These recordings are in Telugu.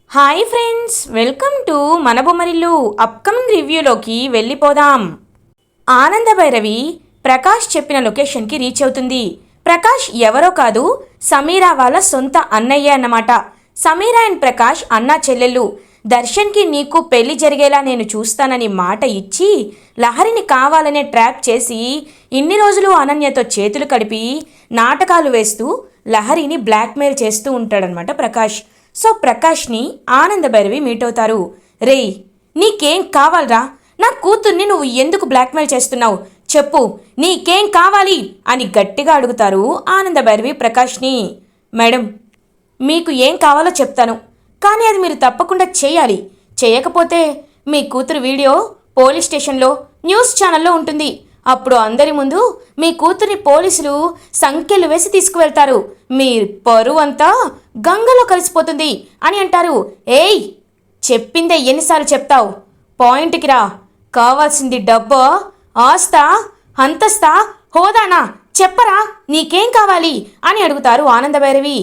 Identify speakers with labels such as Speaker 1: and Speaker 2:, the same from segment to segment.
Speaker 1: హాయ్ ఫ్రెండ్స్, వెల్కమ్ టు మన బొమ్మరిల్లు. అప్కమింగ్ రివ్యూలోకి వెళ్ళిపోదాం. ఆనంద భైరవి ప్రకాష్ చెప్పిన లొకేషన్కి రీచ్ అవుతుంది. ప్రకాష్ ఎవరో కాదు, సమీరా వాళ్ళ సొంత అన్నయ్య అన్నమాట. సమీరా అండ్ ప్రకాష్ అన్నా చెల్లెళ్ళు. దర్శన్కి నీకు పెళ్లి జరిగేలా నేను చూస్తానని మాట ఇచ్చి లహరిని కావాలనే ట్రాప్ చేసి ఇన్ని రోజులు అనన్యతో చేతులు కడిపి నాటకాలు వేస్తూ లహరిని బ్లాక్మెయిల్ చేస్తూ ఉంటాడనమాట ప్రకాష్. సో ప్రకాష్ని ఆనంద భైరవి మీట్ అవుతారు. రేయ్, నీకేం కావాలరా? నా కూతుర్ని నువ్వు ఎందుకు బ్లాక్మెయిల్ చేస్తున్నావు? చెప్పు, నీకేం కావాలి అని గట్టిగా అడుగుతారు ఆనంద భైరవి ప్రకాష్ని. మేడం, మీకు ఏం కావాలో చెప్తాను, కానీ అది మీరు తప్పకుండా చేయాలి. చేయకపోతే మీ కూతురు వీడియో పోలీస్ స్టేషన్లో న్యూస్ ఛానల్లో ఉంటుంది. అప్పుడు అందరి ముందు మీ కూతుర్ని పోలీసులు సంఖ్యలు వేసి తీసుకువెళ్తారు. మీ పరువు అంతా గంగలో కలిసిపోతుంది అని అంటారు. ఏయ్, చెప్పిందే ఎన్నిసార్లు చెప్తావు? పాయింట్కి రా. కావాల్సింది డబ్బా, ఆస్తా, అంతస్తా, హోదానా? చెప్పరా, నీకేం కావాలి అని అడుగుతారు ఆనంద భైరవి.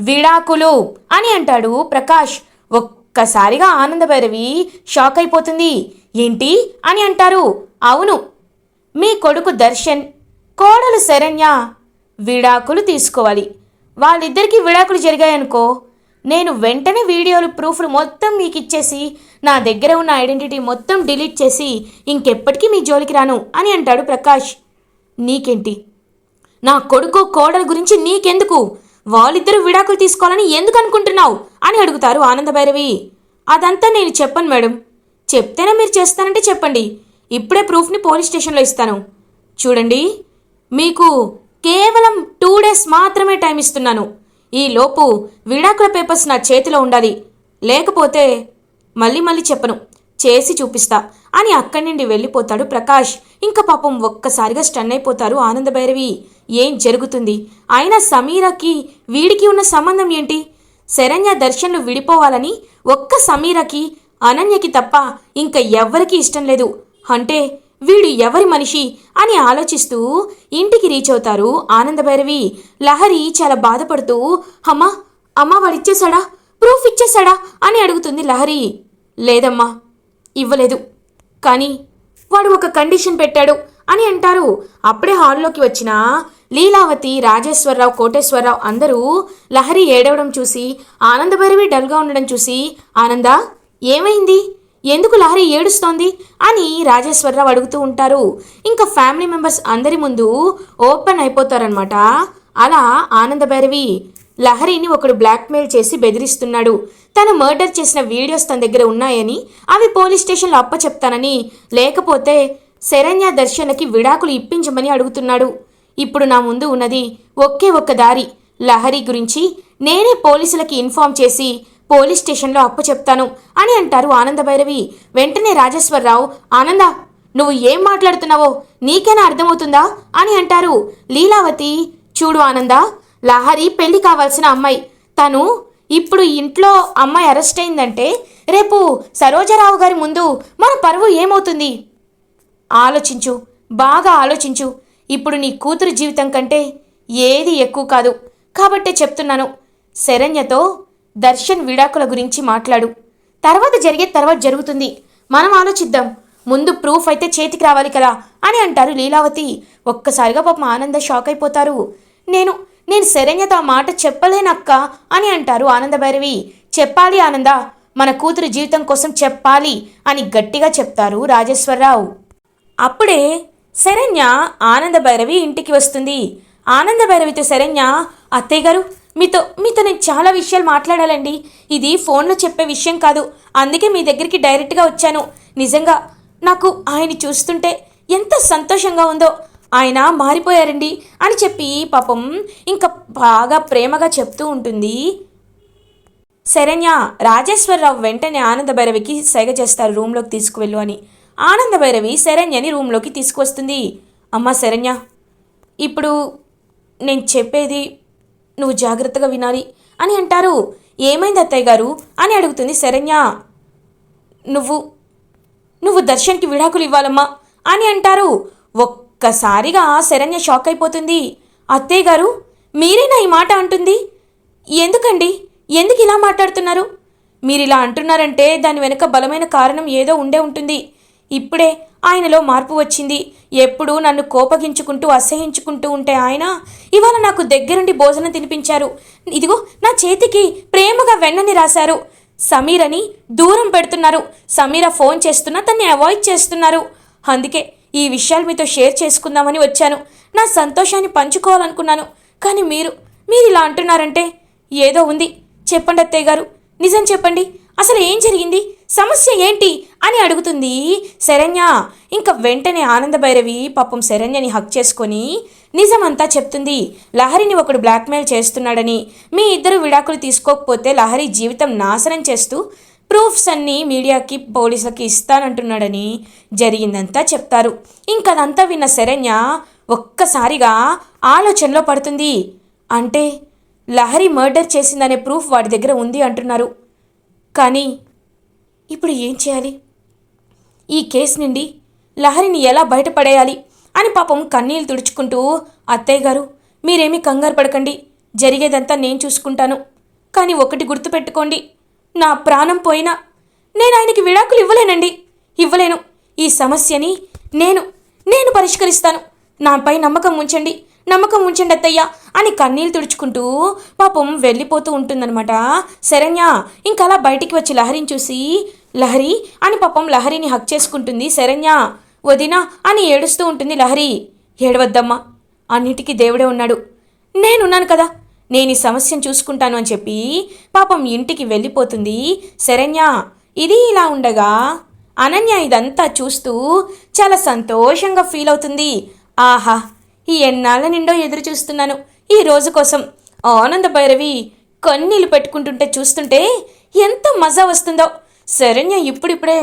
Speaker 1: విడాకులు అని అంటాడు ప్రకాష్. ఒక్కసారిగా ఆనంద భైరవి షాక్ అయిపోతుంది. ఏంటి అని అంటారు. అవును, మీ కొడుకు దర్శన్, కోడలు శరణ్య విడాకులు తీసుకోవాలి. వాళ్ళిద్దరికీ విడాకులు జరిగాయనుకో, నేను వెంటనే వీడియోలు ప్రూఫ్లు మొత్తం మీకు ఇచ్చేసి నా దగ్గర ఉన్న ఐడెంటిటీ మొత్తం డిలీట్ చేసి ఇంకెప్పటికీ మీ జోలికి రాను అని అంటాడు ప్రకాష్. నీకేంటి? నా కొడుకు కోడలు గురించి నీకెందుకు? వాళ్ళిద్దరూ విడాకులు తీసుకోవాలని ఎందుకు అనుకుంటున్నావు అని అడుగుతారు ఆనంద భైరవి. అదంతా నేను చెప్పను మేడం. చెప్తేనే మీరు చేస్తానంటే చెప్పండి, ఇప్పుడే ప్రూఫ్ని పోలీస్ స్టేషన్లో ఇస్తాను. చూడండి, మీకు కేవలం 2 days మాత్రమే టైం ఇస్తున్నాను. ఈలోపు విడాకుల పేపర్స్ నా చేతిలో ఉండాలి, లేకపోతే మళ్ళీ చెప్పను, చేసి చూపిస్తా అని అక్కడి నుండి వెళ్ళిపోతాడు ప్రకాష్. ఇంకా పాపం ఒక్కసారిగా స్టన్ అయిపోతారు ఆనంద భైరవి. ఏం జరుగుతుంది? అయినా సమీరాకి వీడికి ఉన్న సంబంధం ఏంటి? శరణ్య దర్శన్లు విడిపోవాలని ఒక్క సమీరాకి, అనన్యకి తప్ప ఇంకా ఎవ్వరికీ ఇష్టం లేదు. అంటే వీడు ఎవరి మనిషి అని ఆలోచిస్తూ ఇంటికి రీచ్ అవుతారు ఆనంద భైరవి. లహరి చాలా బాధపడుతూ, అమ్మా వాడిచ్చేశాడా? ప్రూఫ్ ఇచ్చేశాడా అని అడుగుతుంది లహరి. లేదమ్మా, ఇవ్వలేదు, కానీ వాడు ఒక కండిషన్ పెట్టాడు అని అంటారు. అప్పుడే హాల్లోకి వచ్చిన లీలావతి, రాజేశ్వరరావు, కోటేశ్వరరావు అందరూ లహరి ఏడవడం చూసి, ఆనంద భైరవి డల్గా ఉండడం చూసి, ఆనందా, ఏమైంది? ఎందుకు లహరి ఏడుస్తోంది అని రాజేశ్వరరావు అడుగుతూ ఉంటారు. ఇంకా ఫ్యామిలీ మెంబర్స్ అందరి ముందు ఓపెన్ అయిపోతారనమాట. అలా ఆనంద భైరవి లహరిని ఒకడు బ్లాక్మెయిల్ చేసి బెదిరిస్తున్నాడు. తను మర్డర్ చేసిన వీడియోస్ తన దగ్గర ఉన్నాయని అవి పోలీస్ స్టేషన్లో అప్పచెప్తానని, లేకపోతే శరణ్య దర్శనకి విడాకులు ఇప్పించమని అడుగుతున్నాడు. ఇప్పుడు నా ముందు ఉన్నది ఒకే ఒక్క దారి. లహరి గురించి నేనే పోలీసులకి ఇన్ఫార్మ్ చేసి పోలీస్ స్టేషన్లో అప్పచెప్తాను అని అంటారు ఆనంద భైరవి. వెంటనే రాజేశ్వరరావు, ఆనంద, నువ్వు ఏం మాట్లాడుతున్నావో నీకైనా అర్థమవుతుందా అని అంటారు. లీలావతి, చూడు ఆనంద, లహరి పెళ్లి కావాల్సిన అమ్మాయి. తను ఇప్పుడు ఇంట్లో అమ్మాయి అరెస్ట్ అయిందంటే రేపు సరోజరావు గారి ముందు మన పరువు ఏమవుతుంది? ఆలోచించు, బాగా ఆలోచించు. ఇప్పుడు నీ కూతురు జీవితం కంటే ఏది ఎక్కువ కాదు. కాబట్టే చెప్తున్నాను, శరణ్యతో దర్శన్ విడాకుల గురించి మాట్లాడు. తర్వాత జరుగుతుంది. మనం ఆలోచిద్దాం. ముందు ప్రూఫ్ అయితే చేతికి రావాలి కదా అని అంటారు లీలావతి. ఒక్కసారిగా పాపం ఆనంద షాక్ అయిపోతారు. నేను శరణ్యతో ఆ మాట చెప్పలేనక్క అని అంటారు ఆనంద భైరవి. చెప్పాలి ఆనంద, మన కూతురు జీవితం కోసం చెప్పాలి అని గట్టిగా చెప్తారు రాజేశ్వరరావు. అప్పుడే శరణ్య ఆనంద భైరవి ఇంటికి వస్తుంది. ఆనంద భైరవితో శరణ్య, అత్తయ్య గారు, మీతో నేను చాలా విషయాలు మాట్లాడాలండి. ఇది ఫోన్లో చెప్పే విషయం కాదు, అందుకే మీ దగ్గరికి డైరెక్ట్గా వచ్చాను. నిజంగా నాకు ఆయన చూస్తుంటే ఎంత సంతోషంగా ఉందో. ఆయన మారిపోయారండి అని చెప్పి పాపం ఇంకా బాగా ప్రేమగా చెప్తూ ఉంటుంది శరణ్య. రాజేశ్వరరావు వెంటనే ఆనంద భైరవికి సైగ చేస్తారు, రూమ్లోకి తీసుకువెళ్ళు అని. ఆనంద భైరవి శరణ్యని రూమ్లోకి తీసుకువస్తుంది. అమ్మా శరణ్య, ఇప్పుడు నేను చెప్పేది నువ్వు జాగ్రత్తగా వినాలి అని అంటారు. ఏమైంది అత్తయ్య గారు అని అడుగుతుంది శరణ్య. నువ్వు దర్శన్కి విడాకులు ఇవ్వాలమ్మా అని అంటారు. ఒక్కసారిగా శరణ్య షాక్ అయిపోతుంది. అత్తయ్య గారు, మీరేనా ఈ మాట అంటుంది? ఎందుకండి? ఎందుకు ఇలా మాట్లాడుతున్నారు? మీరిలా అంటున్నారంటే దాని వెనుక బలమైన కారణం ఏదో ఉండే ఉంటుంది. ఇప్పుడే ఆయనలో మార్పు వచ్చింది. ఎప్పుడూ నన్ను కోపగించుకుంటూ అసహించుకుంటూ ఉంటే ఆయన ఇవాళ నాకు దగ్గరుండి భోజనం తినిపించారు. ఇదిగో నా చేతికి ప్రేమగా వెన్నని రాశారు. సమీర్ అని దూరం పెడుతున్నారు. సమీర ఫోన్ చేస్తున్నా తన్ని అవాయిడ్ చేస్తున్నారు. అందుకే ఈ విషయాలు మీతో షేర్ చేసుకుందామని వచ్చాను. నా సంతోషాన్ని పంచుకోవాలనుకున్నాను. కానీ మీరు ఇలా అంటున్నారంటే ఏదో ఉంది. చెప్పండి అత్తయ్య గారు, నిజం చెప్పండి. అసలు ఏం జరిగింది, సమస్య ఏంటి అని అడుగుతుంది శరణ్య. ఇంకా వెంటనే ఆనందభైరవి పాపం శరణ్యని హక్ చేసుకొని నిజమంతా చెప్తుంది. లహరిని ఒకడు బ్లాక్మెయిల్ చేస్తున్నాడని, మీ ఇద్దరు విడాకులు తీసుకోకపోతే లహరి జీవితం నాశనం చేస్తూ ప్రూఫ్స్ అన్నీ మీడియాకి పోలీసులకి ఇస్తానంటున్నాడని జరిగిందంతా చెప్తారు. ఇంకదంతా విన్న శరణ్య ఒక్కసారిగా ఆలోచనలో పడుతుంది. అంటే లహరి మర్డర్ చేసిందనే ప్రూఫ్ వాడి దగ్గర ఉంది అంటున్నారు. కానీ ఇప్పుడు ఏం చేయాలి? ఈ కేసు నుండి లహరిని ఎలా బయటపడేయాలి అని పాపం కన్నీళ్ళు తుడుచుకుంటూ, అత్తయ్య గారు మీరేమీ కంగారు పడకండి, జరిగేదంతా నేను చూసుకుంటాను. కానీ ఒకటి గుర్తుపెట్టుకోండి, నా ప్రాణం పోయినా నేను ఆయనకి విడాకులు ఇవ్వలేను. ఈ సమస్యని నేను పరిష్కరిస్తాను. నాపై నమ్మకం ఉంచండి అత్తయ్య అని కన్నీళ్ళు తుడుచుకుంటూ పాపం వెళ్ళిపోతూ ఉంటుందన్నమాట శరణ్య. ఇంకా అలా బయటికి వచ్చి లహరిని చూసి లహరి అని పాపం లహరిని హక్ చేసుకుంటుంది శరణ్య. వదినా అని ఏడుస్తూ ఉంటుంది లహరి. ఏడవద్దమ్మా, అన్నిటికీ దేవుడే ఉన్నాడు, నేనున్నాను కదా, నేను ఈ సమస్యను చూసుకుంటాను అని చెప్పి పాపం ఇంటికి వెళ్ళిపోతుంది శరణ్య. ఇది ఇలా ఉండగా అనన్య ఇదంతా చూస్తూ చాలా సంతోషంగా ఫీల్ అవుతుంది. ఆహా, ఈ ఎన్నాళ్ళ నిండో ఎదురు చూస్తున్నాను ఈ రోజు కోసం. ఆనంద భైరవి కన్నీళ్ళు పెట్టుకుంటుంటే చూస్తుంటే ఎంత మజా వస్తుందో. శరణ్య ఇప్పుడిప్పుడే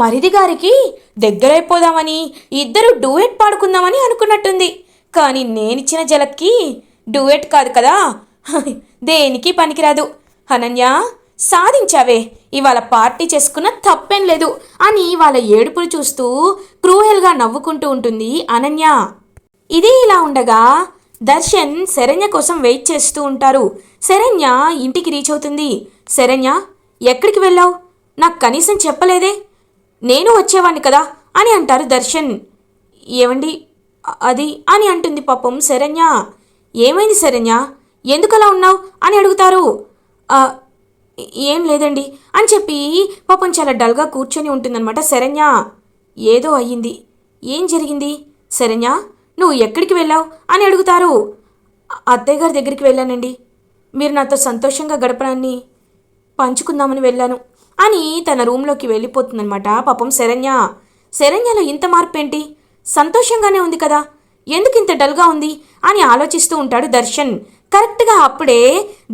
Speaker 1: మరిది గారికి దగ్గరైపోదామని ఇద్దరు డూయెట్ పాడుకుందామని అనుకున్నట్టుంది. కానీ నేనిచ్చిన జలక్కి డూయెట్ కాదు కదా, దేనికి పనికిరాదు. అనన్య సాధించావే, ఇవాళ పార్టీ చేసుకున్న తప్పేం లేదు అని వాళ్ళ ఏడుపులు చూస్తూ క్రూయల్గా నవ్వుకుంటూ ఉంటుంది అనన్య. ఇది ఇలా ఉండగా దర్శన్ శరణ్య కోసం వెయిట్ చేస్తూ ఉంటారు. శరణ్య ఇంటికి రీచ్ అవుతుంది. శరణ్య, ఎక్కడికి వెళ్ళావు? నాకు కనీసం చెప్పలేదే, నేను వచ్చేవాణ్ణి కదా అని అంటారు దర్శన్. ఏవండి అది అని అంటుంది పాపం శరణ్య. ఏమైంది శరణ్య, ఎందుకలా ఉన్నావు అని అడుగుతారు. ఏం లేదండి అని చెప్పి పాపం చాలా డల్గా కూర్చొని ఉంటుందన్నమాట శరణ్య. ఏదో అయ్యింది, ఏం జరిగింది శరణ్య, నువ్వు ఎక్కడికి వెళ్ళావు అని అడుగుతారు. అత్తయ్య గారి దగ్గరికి వెళ్ళానండి, మీరు నాతో సంతోషంగా గడపడాన్ని పంచుకుందామని వెళ్ళాను అని తన రూమ్లోకి వెళ్ళిపోతుందనమాట పాపం శరణ్య. శరణ్యలో ఇంత మార్పు ఏంటి, సంతోషంగానే ఉంది కదా, ఎందుకు ఇంత డల్గా ఉంది అని ఆలోచిస్తూ ఉంటాడు దర్శన్. కరెక్ట్గా అప్పుడే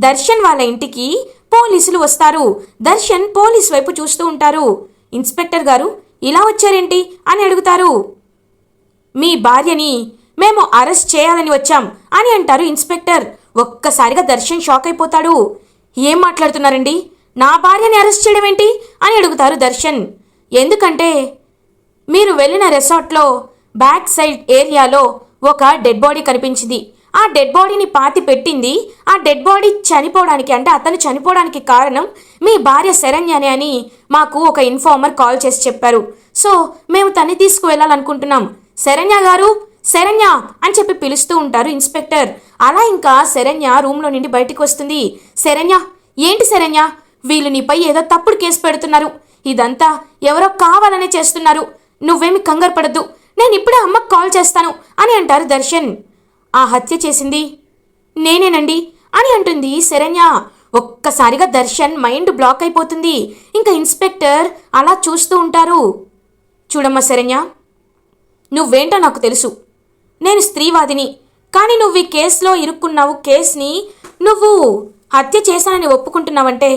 Speaker 1: దర్శన్ వాళ్ళ ఇంటికి పోలీసులు వస్తారు. దర్శన్ పోలీస్ వైపు చూస్తూ ఉంటారు. ఇన్స్పెక్టర్ గారు ఇలా వచ్చారేంటి అని అడుగుతారు. మీ భార్యని మేము అరెస్ట్ చేయాలని వచ్చాం అని అంటారు ఇన్స్పెక్టర్. ఒక్కసారిగా దర్శన్ షాక్ అయిపోతాడు. ఏం మాట్లాడుతున్నారండి, నా భార్యని అరెస్ట్ చేయడం ఏంటి అని అడుగుతారు దర్శన్. ఎందుకంటే మీరు వెళ్ళిన రిసార్ట్లో బ్యాక్ సైడ్ ఏరియాలో ఒక డెడ్ బాడీ కనిపించింది. ఆ డెడ్ బాడీని పాతి పెట్టింది, ఆ డెడ్ బాడీ చనిపోవడానికి, అంటే అతను చనిపోవడానికి కారణం మీ భార్య శరణ్యనే అని మాకు ఒక ఇన్ఫార్మర్ కాల్ చేసి చెప్పారు. సో మేము తన్ని తీసుకువెళ్ళాలనుకుంటున్నాం. శరణ్య గారు, శరణ్య అని చెప్పి పిలుస్తూ ఉంటారు ఇన్స్పెక్టర్. అలా ఇంకా శరణ్య రూమ్లో నుండి బయటికి వస్తుంది. శరణ్య, ఏంటి శరణ్య, వీళ్ళు నీపై ఏదో తప్పుడు కేసు పెడుతున్నారు, ఇదంతా ఎవరో కావాలనే చేస్తున్నారు, నువ్వేమి కంగారు పడద్దు, నేను ఇప్పుడే అమ్మకు కాల్ చేస్తాను అని అంటారు దర్శన్. ఆ హత్య చేసింది నేనేనండి అని అంటుంది శరణ్య. ఒక్కసారిగా దర్శన్ మైండ్ బ్లాక్ అయిపోతుంది. ఇంకా ఇన్స్పెక్టర్ అలా చూస్తూ ఉంటారు. చూడమ్మా శరణ్య, నువ్వేంటో నాకు తెలుసు, నేను స్త్రీవాదిని, కానీ నువ్వు ఈ కేసులో ఇరుక్కున్నావు, కేసుని నువ్వు హత్య చేశానని ఒప్పుకుంటున్నావంటే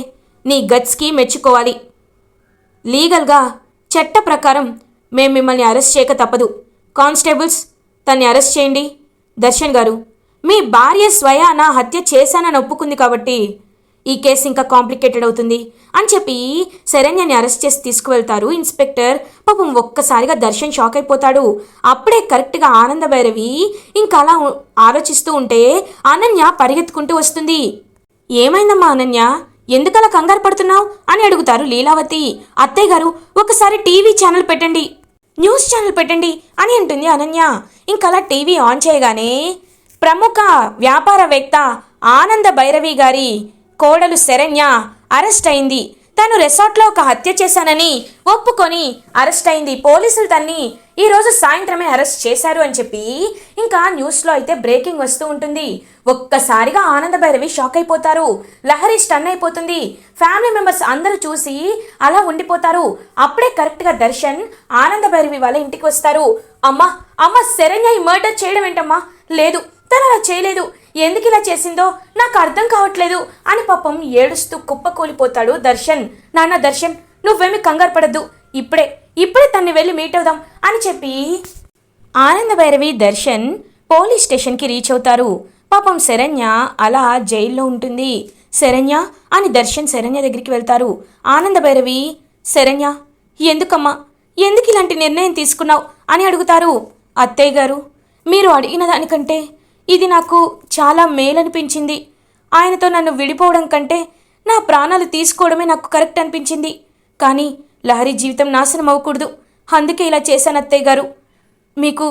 Speaker 1: నీ గట్స్కి మెచ్చుకోవాలి. లీగల్గా చట్ట ప్రకారం మేము మిమ్మల్ని అరెస్ట్ చేయక తప్పదు. కానిస్టేబుల్స్, తన్ని అరెస్ట్ చేయండి. దర్శన్ గారు, మీ భార్య స్వయాన హత్య చేశానని ఒప్పుకుంది కాబట్టి ఈ కేసు ఇంకా కాంప్లికేటెడ్ అవుతుంది అని చెప్పి శరణ్యని అరెస్ట్ చేసి తీసుకువెళ్తారు ఇన్స్పెక్టర్. పాపం ఒక్కసారిగా దర్శన్ షాక్ అయిపోతాడు. అప్పుడే కరెక్ట్గా ఆనంద భైరవి ఇంకా అలా ఆలోచిస్తూ ఉంటే అనన్య పరిగెత్తుకుంటూ వస్తుంది. ఏమైందమ్మా అనన్య, ఎందుకలా కంగారు పడుతున్నావు అని అడుగుతారు లీలావతి. అత్తయ్య గారు, ఒకసారి టీవీ ఛానల్ పెట్టండి, న్యూస్ ఛానల్ పెట్టండి అని అంటుంది అనన్య. ఇంకలా టీవీ ఆన్ చేయగానే ప్రముఖ వ్యాపారవేత్త ఆనంద భైరవి గారి కోడలు శరణ్య అరెస్ట్ అయింది. తను రిసార్ట్లో ఒక హత్య చేశానని ఒప్పుకొని అరెస్ట్ అయింది. పోలీసులు తన్ని ఈరోజు సాయంత్రమే అరెస్ట్ చేశారు అని చెప్పి ఇంకా న్యూస్లో అయితే బ్రేకింగ్ వస్తూ ఉంటుంది. ఒక్కసారిగా ఆనంద భైరవి షాక్ అయిపోతారు. లహరి స్టన్ అయిపోతుంది. ఫ్యామిలీ మెంబర్స్ అందరూ చూసి అలా ఉండిపోతారు. అప్పుడే కరెక్ట్గా దర్శన్ ఆనంద భైరవి వాళ్ళ ఇంటికి వస్తారు. అమ్మా అమ్మ, శరణ్య ఈ మర్డర్ చేయడం ఏంటమ్మా? లేదు, తను అలా చేయలేదు, ఎందుకు ఇలా చేసిందో నాకు అర్థం కావట్లేదు అని పాపం ఏడుస్తూ కుప్పకూలిపోతాడు దర్శన్. నాన్న దర్శన్, నువ్వేమీ కంగారు పడద్దు, ఇప్పుడే తన్ని వెళ్ళి మీట్ అవుదాం అని చెప్పి ఆనంద భైరవి దర్శన్ పోలీస్ స్టేషన్కి రీచ్ అవుతారు. పాపం శరణ్య అలా జైల్లో ఉంటుంది. శరణ్య అని దర్శన్ శరణ్య దగ్గరికి వెళ్తారు. ఆనంద భైరవి, శరణ్య ఎందుకమ్మా, ఎందుకు ఇలాంటి నిర్ణయం తీసుకున్నావు అని అడుగుతారు. అత్తయ్య గారు, మీరు అడిగిన దానికంటే ఇది నాకు చాలా మేలనిపించింది. ఆయనతో నన్ను విడిపోవడం కంటే నా ప్రాణాలు తీసుకోవడమే నాకు కరెక్ట్ అనిపించింది. కానీ లహరి జీవితం నాశనం అవ్వకూడదు, అందుకే ఇలా చేశాను అత్తయ్య గారు. మీకు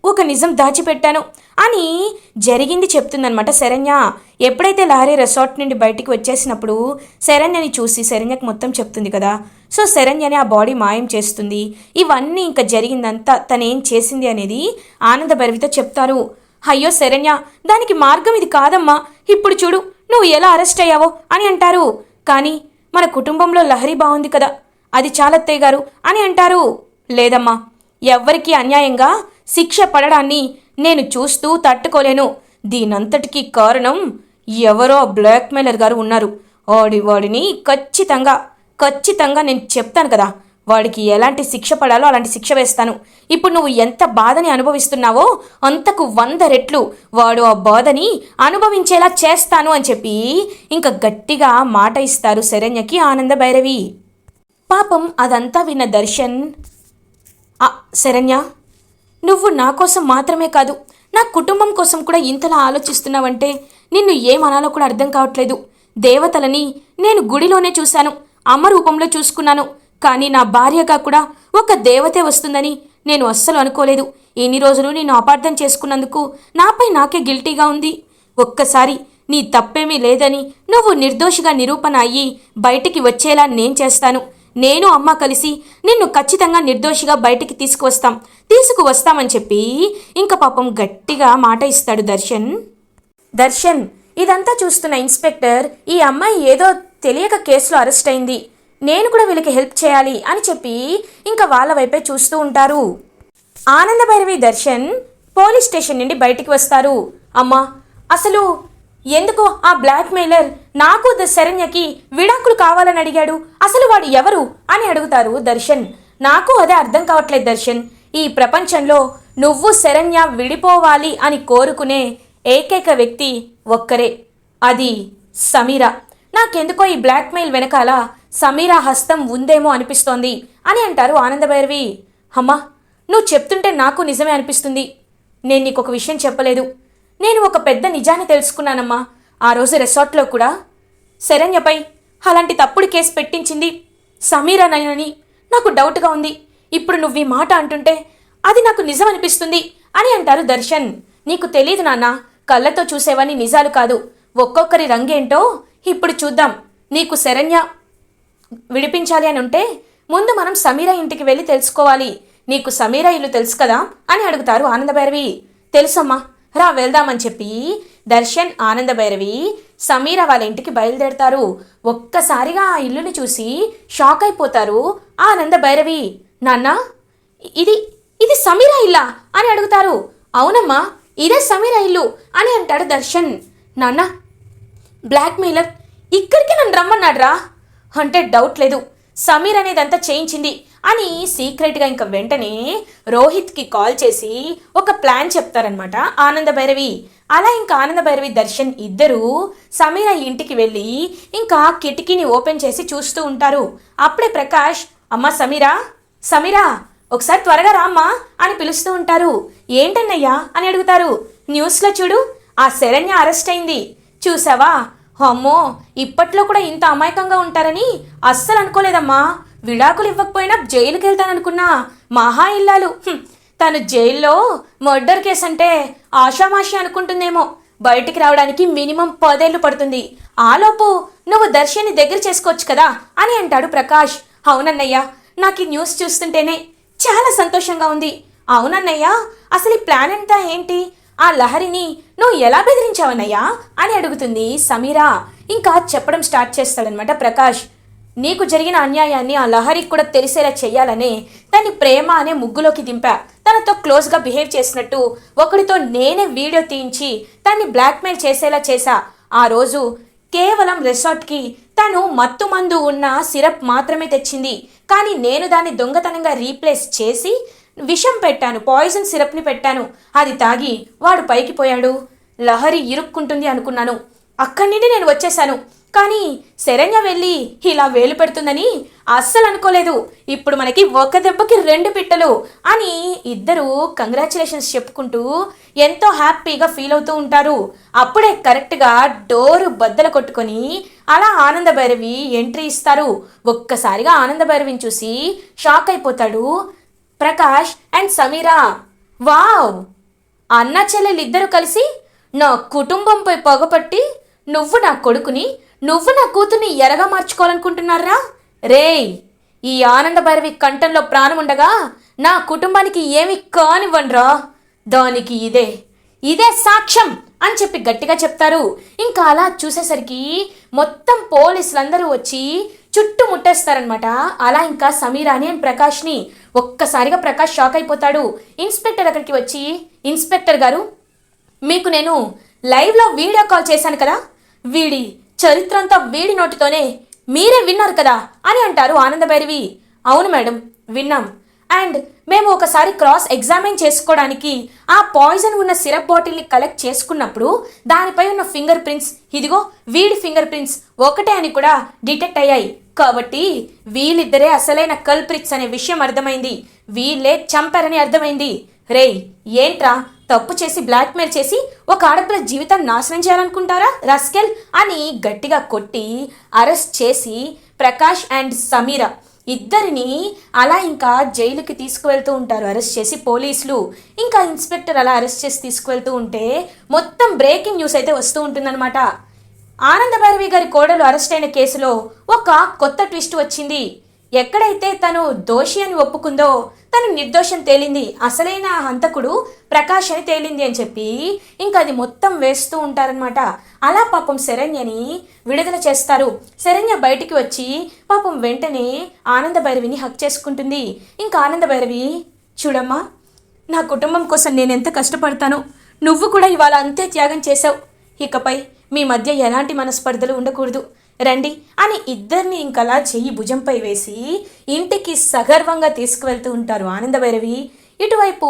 Speaker 1: ఒక నిజం దాచిపెట్టాను అని జరిగింది చెప్తుందనమాట శరణ్య. ఎప్పుడైతే లహరి రిసార్ట్ నుండి బయటికి వచ్చేసినప్పుడు శరణ్యని చూసి శరణ్యకు మొత్తం చెప్తుంది కదా. సో శరణ్యని ఆ బాడీ మాయం చేస్తుంది. ఇవన్నీ ఇంకా జరిగిందంతా తనేం చేసింది అనేది ఆనంద భైరవితో చెప్తారు. అయ్యో శరణ్య, దానికి మార్గం ఇది కాదమ్మా, ఇప్పుడు చూడు నువ్వు ఎలా అరెస్ట్ అయ్యావో అని అంటారు. కానీ మన కుటుంబంలో లహరి బాగుంది కదా, అది చాలత్తయ్య గారు అని అంటారు. లేదమ్మా, ఎవ్వరికీ అన్యాయంగా శిక్ష పడడాన్ని నేను చూస్తూ తట్టుకోలేను. దీనంతటికీ కారణం ఎవరో బ్లాక్మెయిలర్ గారు ఉన్నారు. వాడిని ఖచ్చితంగా నేను చెప్తాను కదా, వాడికి ఎలాంటి శిక్ష పడాలో అలాంటి శిక్ష వేస్తాను. ఇప్పుడు నువ్వు ఎంత బాధని అనుభవిస్తున్నావో అంతకు 100 రెట్లు వాడు ఆ బాధని అనుభవించేలా చేస్తాను అని చెప్పి ఇంకా గట్టిగా మాట ఇస్తారు శరణ్యకి ఆనంద భైరవి. పాపం అదంతా విన్న దర్శన్, శరణ్య, నువ్వు నా కోసం మాత్రమే కాదు నా కుటుంబం కోసం కూడా ఇంతలా ఆలోచిస్తున్నావంటే నిన్ను ఏమనాలో కూడా అర్థం కావట్లేదు. దేవతలని నేను గుడిలోనే చూశాను, అమ్మ రూపంలో చూసుకున్నాను, కానీ నా భార్యగా కూడా ఒక దేవతే వస్తుందని నేను అస్సలు అనుకోలేదు. ఎన్ని రోజులు నేను అపార్థం చేసుకున్నందుకు నాపై నాకే గిల్టీగా ఉంది. ఒక్కసారి నీ తప్పేమీ లేదని నువ్వు నిర్దోషిగా నిరూపణ అయ్యి బయటికి వచ్చేలా నేను చేస్తాను. నేను అమ్మ కలిసి నిన్ను ఖచ్చితంగా నిర్దోషిగా బయటికి తీసుకువస్తామని చెప్పి ఇంకా పాపం గట్టిగా మాట ఇస్తాడు దర్శన్. ఇదంతా చూస్తున్న ఇన్స్పెక్టర్, ఈ అమ్మాయి ఏదో తెలియక కేసులో అరెస్ట్ అయింది, నేను కూడా వీళ్ళకి హెల్ప్ చేయాలి అని చెప్పి ఇంకా వాళ్ళ వైపే చూస్తూ ఉంటారు. ఆనంద భైరవి దర్శన్ పోలీస్ స్టేషన్ నుండి బయటికి వస్తారు. అమ్మా, అసలు ఎందుకో ఆ బ్లాక్మెయిలర్ నాకు శరణ్యకి విడాకులు కావాలని అడిగాడు, అసలు వాడు ఎవరు అని అడుగుతారు దర్శన్. నాకు అదే అర్థం కావట్లేదు దర్శన్, ఈ ప్రపంచంలో నువ్వు శరణ్య విడిపోవాలి అని కోరుకునే ఏకైక వ్యక్తి ఒక్కరే, అది సమీరా. నాకెందుకో ఈ బ్లాక్మెయిల్ వెనకాల సమీరా హస్తం ఉందేమో అనిపిస్తోంది అని అంటారు ఆనంద భైరవి. అమ్మా, నువ్వు చెప్తుంటే నాకు నిజమే అనిపిస్తుంది. నేను నీకు ఒక విషయం చెప్పలేదు, నేను ఒక పెద్ద నిజాన్ని తెలుసుకున్నానమ్మా. ఆ రోజు రిసార్ట్లో కూడా శరణ్యపై అలాంటి తప్పుడు కేసు పెట్టించింది సమీరానని నాకు డౌట్గా ఉంది. ఇప్పుడు నువ్వు ఈ మాట అంటుంటే అది నాకు నిజం అనిపిస్తుంది అని అంటారు దర్శన్. నీకు తెలీదు నాన్న, కళ్ళతో చూసేవని నిజాలు కాదు, ఒక్కొక్కరి రంగేంటో ఇప్పుడు చూద్దాం. నీకు శరణ్య విడిపించాలి అని ఉంటే ముందు మనం సమీరా ఇంటికి వెళ్ళి తెలుసుకోవాలి. నీకు సమీరా ఇల్లు తెలుసు కదా అని అడుగుతారు ఆనంద భైరవి. తెలుసమ్మా, రా వెళ్దామని చెప్పి దర్శన్ ఆనంద భైరవి సమీరా వాళ్ళ ఇంటికి బయలుదేరతారు. ఒక్కసారిగా ఆ ఇల్లుని చూసి షాక్ అయిపోతారు ఆనంద భైరవి. నాన్న, ఇది సమీరా ఇల్లా అని అడుగుతారు. అవునమ్మా, ఇదే సమీరా ఇల్లు అని అంటాడు దర్శన్. నాన్న, బ్లాక్మెయిలర్ ఇక్కడికి నన్ను రమ్మన్నాడ్రా అంటే డౌట్ లేదు, సమీర్ అనేదంతా చేయించింది అని సీక్రెట్గా ఇంకా వెంటనే రోహిత్కి కాల్ చేసి ఒక ప్లాన్ చెప్తారనమాట ఆనంద భైరవి. అలా ఇంకా ఆనంద భైరవి దర్శన్ ఇద్దరూ సమీరా ఇంటికి వెళ్ళి ఇంకా కిటికీని ఓపెన్ చేసి చూస్తూ ఉంటారు. అప్పుడే ప్రకాష్, అమ్మా సమీరా ఒకసారి త్వరగా రామ్మా అని పిలుస్తూ ఉంటారు. ఏంటన్నయ్యా అని అడుగుతారు. న్యూస్లో చూడు, ఆ శరణ్య అరెస్ట్ అయింది చూసావా, అమ్మో, ఇప్పట్లో కూడా ఇంత అమాయకంగా ఉంటారని అస్సలు అనుకోలేదమ్మా. విడాకులు ఇవ్వకపోయినా జైలుకి వెళ్తాననుకున్నా మహా ఇల్లాలు. తను జైల్లో మర్డర్ కేసు అంటే ఆషామాషి అనుకుంటుందేమో. బయటికి రావడానికి మినిమం 10 ఏళ్ళు పడుతుంది. ఆలోపు నువ్వు దర్శిని దగ్గర చేసుకోవచ్చు కదా అని అంటాడు ప్రకాష్. అవునన్నయ్య, నాకు ఈ న్యూస్ చూస్తుంటేనే చాలా సంతోషంగా ఉంది. అవునన్నయ్య, అసలు ఈ ప్లాన్ అంతా ఏంటి? ఆ లహరిని నువ్వు ఎలా బెదిరించావన్నయ్యా అని అడుగుతుంది సమీరా. ఇంకా చెప్పడం స్టార్ట్ చేస్తాడనమాట ప్రకాష్. నీకు జరిగిన అన్యాయాన్ని ఆ లహరికి కూడా తెలిసేలా చెయ్యాలనే దాన్ని ప్రేమ అనే ముగ్గులోకి దింపా. తనతో క్లోజ్గా బిహేవ్ చేసినట్టు ఒకడితో నేనే వీడియో తీయించి దాన్ని బ్లాక్మెయిల్ చేసేలా చేశా. ఆ రోజు కేవలం రిసార్ట్కి తను మత్తు మందు ఉన్న సిరప్ మాత్రమే తెచ్చింది. కానీ నేను దాన్ని దొంగతనంగా రీప్లేస్ చేసి విషం పెట్టాను, పాయిజన్ సిరప్ని పెట్టాను. అది తాగి వాడు పైకి పోయాడు. లహరి ఇరుక్కుంటుంది అనుకున్నాను. అక్కడి నుండి నేను వచ్చేశాను. కానీ శరణ్య వెళ్ళి ఇలా వేలు పెడుతుందని అస్సలు అనుకోలేదు. ఇప్పుడు మనకి ఒక దెబ్బకి 2 పిట్టలు అని ఇద్దరు కంగ్రాచులేషన్స్ చెప్పుకుంటూ ఎంతో హ్యాపీగా ఫీల్ అవుతూ ఉంటారు. అప్పుడే కరెక్ట్గా డోరు బద్దలు కొట్టుకొని అలా ఆనంద భైరవి ఎంట్రీ ఇస్తారు. ఒక్కసారిగా ఆనంద భైరవిని చూసి షాక్ అయిపోతాడు ప్రకాష్ అండ్ సమీరా. వావ్, అన్న చెల్లెలిద్దరూ కలిసి నా కుటుంబంపై పగపట్టి నువ్వు నా కొడుకుని, నువ్వు నా కూతుర్ని ఎరగా మార్చుకోవాలనుకుంటున్నారా? రేయ్, ఈ ఆనంద భైరవి కంఠంలో ప్రాణం ఉండగా నా కుటుంబానికి ఏమి కానివ్వండ్రా. దానికి ఇదే సాక్ష్యం అని చెప్పి గట్టిగా చెప్తారు. ఇంకా అలా చూసేసరికి మొత్తం పోలీసులందరూ వచ్చి చుట్టుముట్టేస్తారనమాట. అలా ఇంకా సమీరాని అండ్ ప్రకాష్ని ఒక్కసారిగా ప్రకాష్ షాక్ అయిపోతాడు. ఇన్స్పెక్టర్ అక్కడికి వచ్చి, ఇన్స్పెక్టర్ గారు, మీకు నేను లైవ్లో వీడియో కాల్ చేశాను కదా, వీడి చరిత్ర అంతా వీడి నోటితోనే మీరే విన్నారు కదా అని అంటారు ఆనంద భైరవి. అవును మేడం, విన్నాం. అండ్ మేము ఒకసారి క్రాస్ ఎగ్జామిన్ చేసుకోవడానికి ఆ పాయిజన్ ఉన్న సిరప్ బాటిల్ని కలెక్ట్ చేసుకున్నప్పుడు దానిపై ఉన్న ఫింగర్ ప్రింట్స్, ఇదిగో వీడి ఫింగర్ ప్రింట్స్ ఒకటే అని కూడా డిటెక్ట్ అయ్యాయి. కాబట్టి వీళ్ళిద్దరే అసలైన కల్ప్రిట్స్ అనే విషయం అర్థమైంది. వీళ్ళే చంపారని అర్థమైంది. రేయ్, ఏంట్రా, తప్పు చేసి బ్లాక్మెయిల్ చేసి ఒక ఆడపిల్ల జీవితాన్ని నాశనం చేయాలనుకుంటారా రస్కెల్ అని గట్టిగా కొట్టి అరెస్ట్ చేసి ప్రకాష్ అండ్ సమీరా ఇద్దరిని అలా ఇంకా జైలుకి తీసుకువెళ్తూ ఉంటారు. అరెస్ట్ చేసి పోలీసులు, ఇంకా ఇన్స్పెక్టర్ అలా అరెస్ట్ చేసి తీసుకువెళ్తూ ఉంటే మొత్తం బ్రేకింగ్ న్యూస్ అయితే వస్తూ ఉంటుందన్నమాట. ఆనంద భైరవి గారి కోడలు అరెస్ట్ అయిన కేసులో ఒక కొత్త ట్విస్ట్ వచ్చింది. ఎక్కడైతే తను దోషి అని ఒప్పుకుందో తను నిర్దోషం తేలింది, అసలైన హంతకుడు ప్రకాష్ అని తేలింది అని చెప్పి ఇంకా అది మొత్తం వేస్తూ ఉంటారనమాట. అలా పాపం శరణ్యని విడుదల చేస్తారు. శరణ్య బయటికి వచ్చి పాపం వెంటనే ఆనంద భైరవిని హక్ చేసుకుంటుంది. ఇంకా ఆనంద భైరవి, చూడమ్మా, నా కుటుంబం కోసం నేను ఎంత కష్టపడతానో నువ్వు కూడా ఇవాళ అంతే త్యాగం చేశావు. ఇకపై మీ మధ్య ఎలాంటి మనస్పర్ధలు ఉండకూడదు, రండి అని ఇద్దరిని ఇంకలా చెయ్యి భుజంపై వేసి ఇంటికి సగర్వంగా తీసుకువెళ్తూ ఉంటారు ఆనంద భైరవి. ఇటువైపు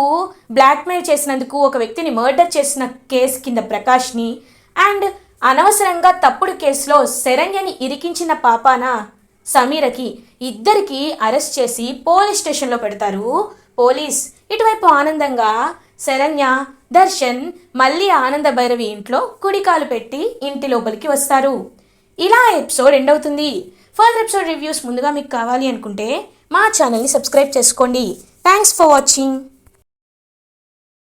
Speaker 1: బ్లాక్మెయిల్ చేసినందుకు ఒక వ్యక్తిని మర్డర్ చేసిన కేసు కింద ప్రకాష్ని అండ్ అనవసరంగా తప్పుడు కేసులో శరణ్యని ఇరికించిన పాపాన సమీరకి ఇద్దరికి అరెస్ట్ చేసి పోలీస్ స్టేషన్లో పెడతారు పోలీస్. ఇటువైపు ఆనందంగా శరణ్య, దర్శన్ మళ్ళీ ఆనంద భైరవి ఇంట్లో కుడికాలు పెట్టి ఇంటి లోపలికి వస్తారు. ఇలా ఎపిసోడ్ ఎండ్ అవుతుంది. ఫర్దర్ ఎపిసోడ్ రివ్యూస్ ముందుగా మీకు కావాలి అనుకుంటే మా ఛానల్ని సబ్స్క్రైబ్ చేసుకోండి. Thanks for watching.